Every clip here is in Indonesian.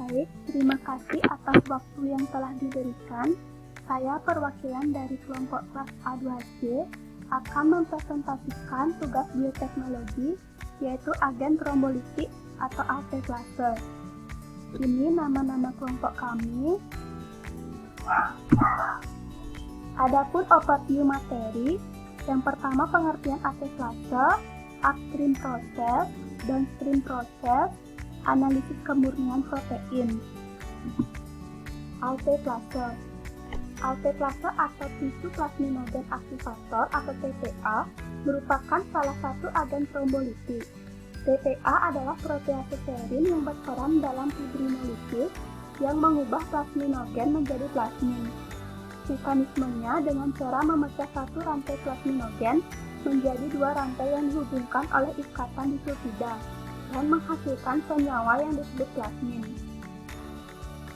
Baik, terima kasih atas waktu yang telah diberikan. Saya perwakilan dari kelompok kelas A2C akan mempresentasikan tugas bioteknologi, yaitu agen trombolitik atau ALT klase. Ini nama-nama kelompok kami. Adapun overview materi, yang pertama pengertian ALT klase, upstream proses, downstream proses, analisis kemurnian protein. ALT klase. ALT klase atau tisu plasminogen aktivator atau TPA merupakan salah satu agen trombolitik. TPA adalah protease serine yang berperan dalam fibrinolisis yang mengubah plasminogen menjadi plasmin. Mekanismenya dengan cara memecah satu rantai plasminogen menjadi dua rantai yang dihubungkan oleh ikatan disulfida dan menghasilkan senyawa yang disebut plasmin.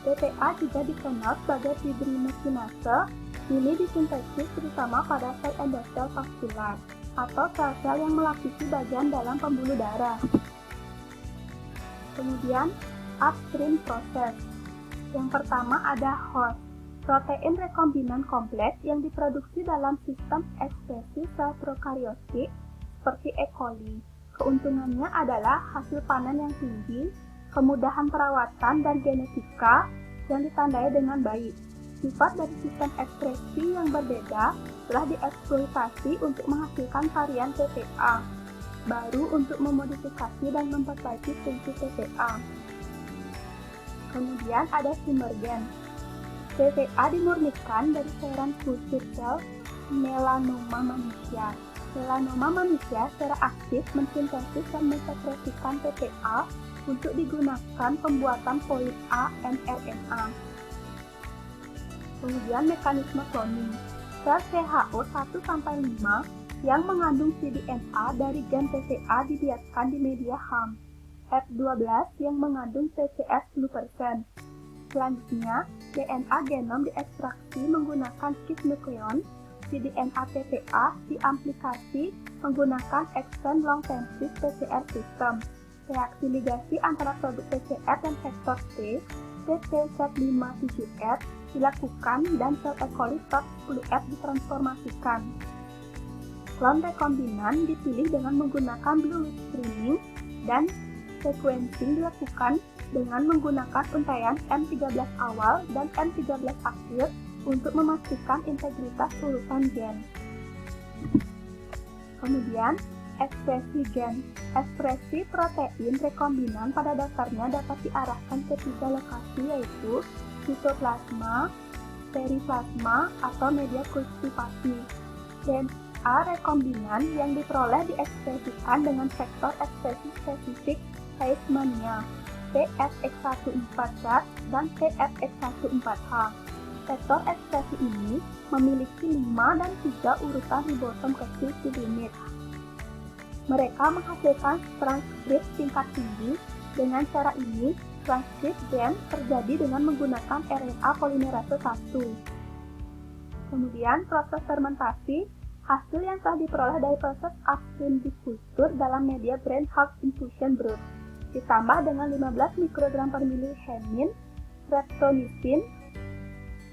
TPA juga dikenal sebagai fibrinokinase. Ini disintesis terutama pada sel endosel vaskular atau sel-sel yang melapisi bagian dalam pembuluh darah. Kemudian, upstream proses. Yang pertama ada host, protein rekombinan kompleks yang diproduksi dalam sistem ekspresi sel prokariotik seperti E. coli. Keuntungannya adalah hasil panen yang tinggi, kemudahan perawatan dan genetika yang ditandai dengan baik. Sifat dari sistem ekspresi yang berbeda telah dieksploitasi untuk menghasilkan varian TPA baru untuk memodifikasi dan memperbaiki fungsi TPA. Kemudian ada simergen. TPA dimurnikan dari cairan kultur sel melanoma manusia. Melanoma manusia secara aktif mensintesis dan mensekresikan TPA untuk digunakan pembuatan polip A mRNA. Kemudian mekanisme cloning. Sel CHO 1-5 yang mengandung cDNA dari gen TPA dibiarkan di media HAM. F12 yang mengandung TCS 10%. Selanjutnya, DNA genom diekstraksi menggunakan cis nukleon. cDNA TPA diamplikasi menggunakan extend long tensis PCR system. Reaksi ligasi antara produk PCR dan vektor T, CCZ5-7F, dilakukan dan sel E. coli TOT10F ditransformasikan. Klon rekombinan dipilih dengan menggunakan blue width screening dan sequencing dilakukan dengan menggunakan untaian M13 awal dan M13 akhir untuk memastikan integritas urutan gen. Kemudian, ekspresi gen. Ekspresi protein rekombinan pada dasarnya dapat diarahkan ke 3 lokasi, yaitu sitoplasma, periplasma, atau media kultivasi. DNA rekombinan yang diperoleh diekspresikan dengan vektor ekspresi spesifik Leishmania, TFX14Z dan TFX14H. Vektor ekspresi ini memiliki 5 dan 3 urutan ribosom kecil subunit. Mereka menghasilkan transkrip tingkat tinggi. Dengan cara ini, transkrip gen terjadi dengan menggunakan RNA polimerase 1. Kemudian, proses fermentasi. Hasil yang telah diperoleh dari proses upstream dikultur dalam media Brand-House infusion broth ditambah dengan 15 mikrogram per mili hemin, streptomycin.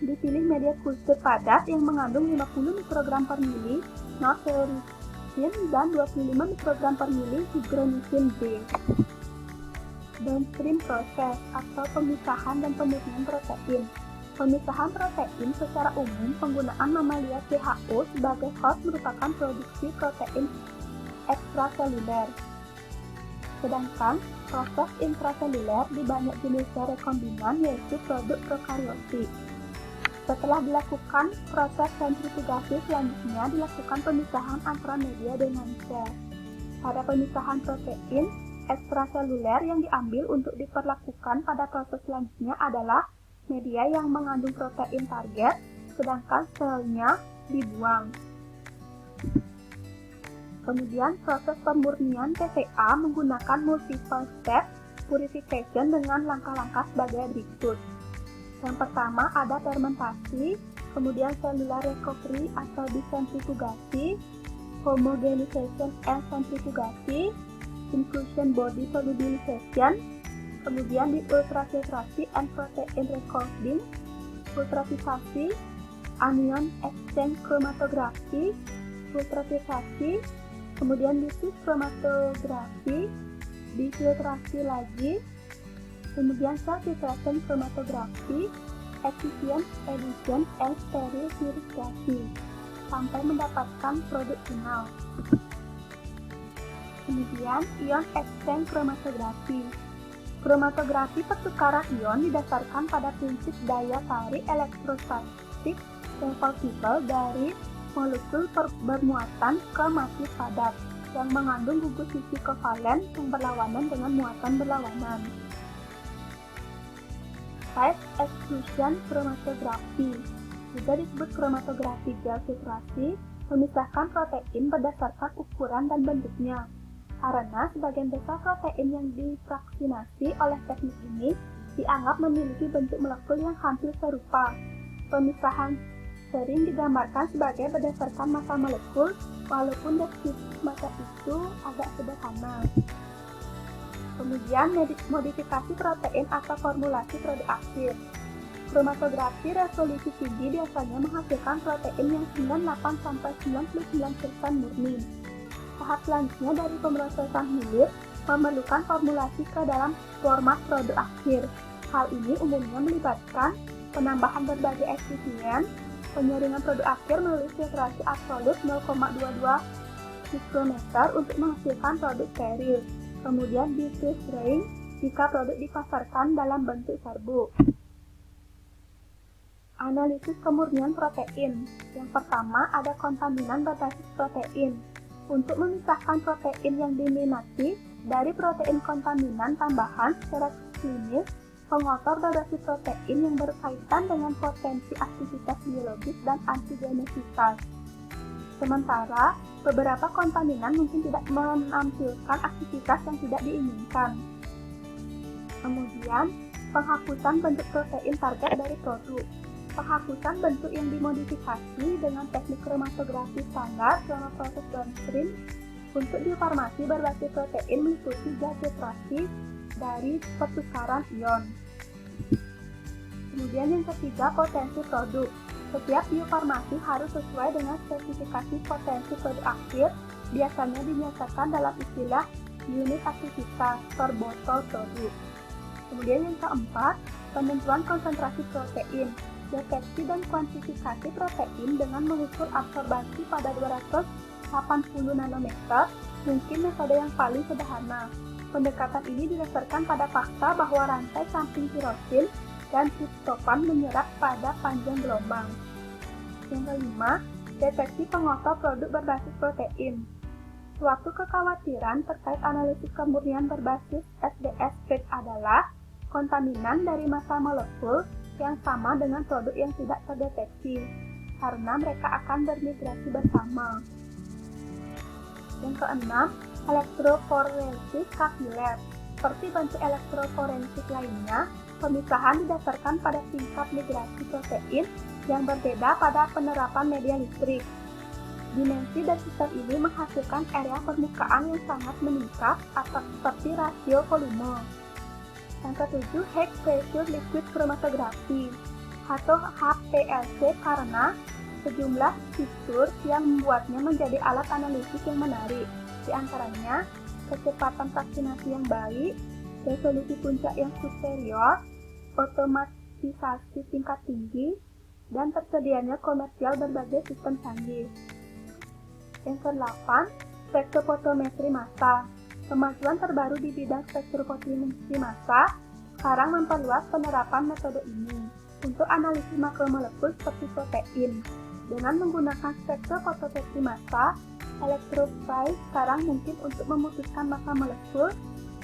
Dipilih media kultur padat yang mengandung 50 mikrogram per mili norteurosin dan 25 mikrogram per mili hydromycin B. Downstream proses atau pemisahan dan pemurnian protein. Pemisahan protein secara umum penggunaan mamalia CHO sebagai host merupakan produksi protein ekstraseluler. Sedangkan proses intraseluler di banyak jenis sel rekombinan yaitu produk prokariotik. Setelah dilakukan proses sentrifugasi, selanjutnya dilakukan pemisahan antara media dengan sel. Pada pemisahan protein ekstraseluler yang diambil untuk diperlakukan pada proses selanjutnya adalah media yang mengandung protein target, sedangkan selnya dibuang. Kemudian proses pemurnian TPA menggunakan multiple step purification dengan langkah-langkah sebagai berikut. Yang pertama ada fermentasi, kemudian cellular recovery atau desentrifugasi, homogenization and centrifugasi, inclusion body solubilization, kemudian di ultrafiltrasi and protein recording, ultrafiltrasi, anion exchange chromatografi, ultrafiltrasi, kemudian di cis chromatografi, difiltrasi lagi, kemudian cell filtration chromatografi, efficient addition and steril purifikasi, sampai mendapatkan produk final. Kemudian ion exchange chromatografi. Kromatografi pertukaran ion didasarkan pada prinsip daya tarik elektrostatik reversible dari molekul bermuatan ke masif padat yang mengandung gugus sisi kovalen yang berlawanan dengan muatan berlawanan. Phase exclusion chromatografi juga disebut chromatografi gel filtrasi, memisahkan protein berdasarkan ukuran dan bentuknya. Karena sebagian besar protein yang difraksinasi oleh teknik ini dianggap memiliki bentuk molekul yang hampir serupa. Pemisahan sering digambarkan sebagai berdasarkan massa molekul, walaupun deskripsi massa itu agak sederhana. Kemudian modifikasi protein atau formulasi produk akhir. Kromatografi resolusi tinggi biasanya menghasilkan protein yang 98-99% murni. Tahap selanjutnya dari pemrosesan hilir memerlukan formulasi ke dalam format produk akhir. Hal ini umumnya melibatkan penambahan berbagai eksisien, penyaringan produk akhir melalui filtrasi absolut 0,22 mikrometer untuk menghasilkan produk steril, kemudian di freeze drying jika produk dipasarkan dalam bentuk serbuk. Analisis kemurnian protein. Yang pertama ada kontaminan berbasis protein. Untuk memisahkan protein yang diminati dari protein kontaminan tambahan secara klinis, pengotor berbasis protein yang berkaitan dengan potensi aktivitas biologis dan antigenesitas. Sementara, beberapa kontaminan mungkin tidak menampilkan aktivitas yang tidak diinginkan. Kemudian, penghapusan bentuk protein target dari produk. Penghapusan bentuk yang dimodifikasi dengan teknik kromatografi standar selama proses downstream untuk biofarmasi berbasis protein meliputi gel filtrasi dari pertukaran ion. Kemudian yang ketiga, potensi produk. Setiap biofarmasi harus sesuai dengan spesifikasi potensi produk akhir, biasanya dinyatakan dalam istilah unit aktivitas per botol produk. Kemudian yang keempat, penentuan konsentrasi protein. Deteksi dan kuantifikasi protein dengan mengukur absorbasi pada 280 nanometer mungkin metode yang paling sederhana. Pendekatan ini didasarkan pada fakta bahwa rantai samping tirosin dan triptofan menyerap pada panjang gelombang. Yang kelima, deteksi pengotor produk berbasis protein. Suatu kekhawatiran terkait analisis kemurnian berbasis SDS-PEG adalah kontaminan dari massa molekul yang sama dengan produk yang tidak terdeteksi, karena mereka akan bermigrasi bersama. Yang keenam, elektroforensik kapiler. Seperti bentuk elektroforensik lainnya, pemisahan didasarkan pada tingkat migrasi protein yang berbeda pada penerapan media listrik. Dimensi dan sistem ini menghasilkan area permukaan yang sangat meningkat atau seperti rasio volume. Yang ketujuh, high pressure liquid chromatography atau HPLC karena sejumlah fitur yang membuatnya menjadi alat analisis yang menarik. Di antaranya, kecepatan vaksinasi yang baik, resolusi puncak yang superior, otomatisasi tingkat tinggi, dan tersedianya komersial berbagai sistem canggih. Yang ke-8, spektrofotometri massa. Kemajuan terbaru di bidang spektrofotometri massa sekarang memperluas penerapan metode ini untuk analisis makromolekul seperti protein. Dengan menggunakan spektrofotometri massa, elektrofiltrasi sekarang mungkin untuk memutuskan massa molekul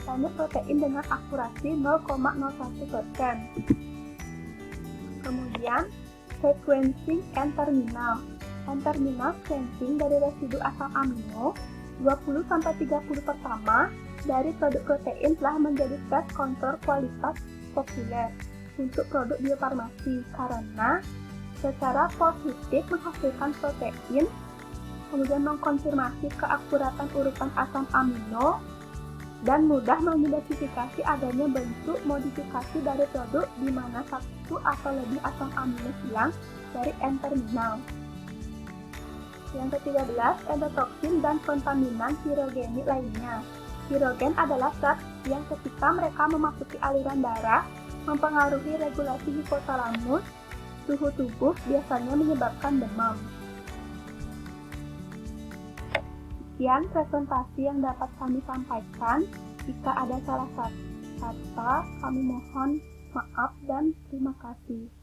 standar protein dengan akurasi 0,01%. Kemudian, sequencing N-terminal. N-terminal sequencing dari residu asam amino 20-30 pertama dari produk protein telah menjadi tes kontrol kualitas populer untuk produk biofarmasi karena secara positif menghasilkan protein, kemudian mengkonfirmasi keakuratan urutan asam amino, dan mudah mengidentifikasi adanya bentuk modifikasi dari produk di mana satu atau lebih asam amino hilang dari N-terminal. Yang ke-13, endotoksin dan kontaminan pirogenik lainnya. Pirogen adalah zat yang ketika mereka memasuki aliran darah, mempengaruhi regulasi hipotalamus, suhu tubuh biasanya menyebabkan demam. Sekian presentasi yang dapat kami sampaikan. Jika ada salah kata, kami mohon maaf dan terima kasih.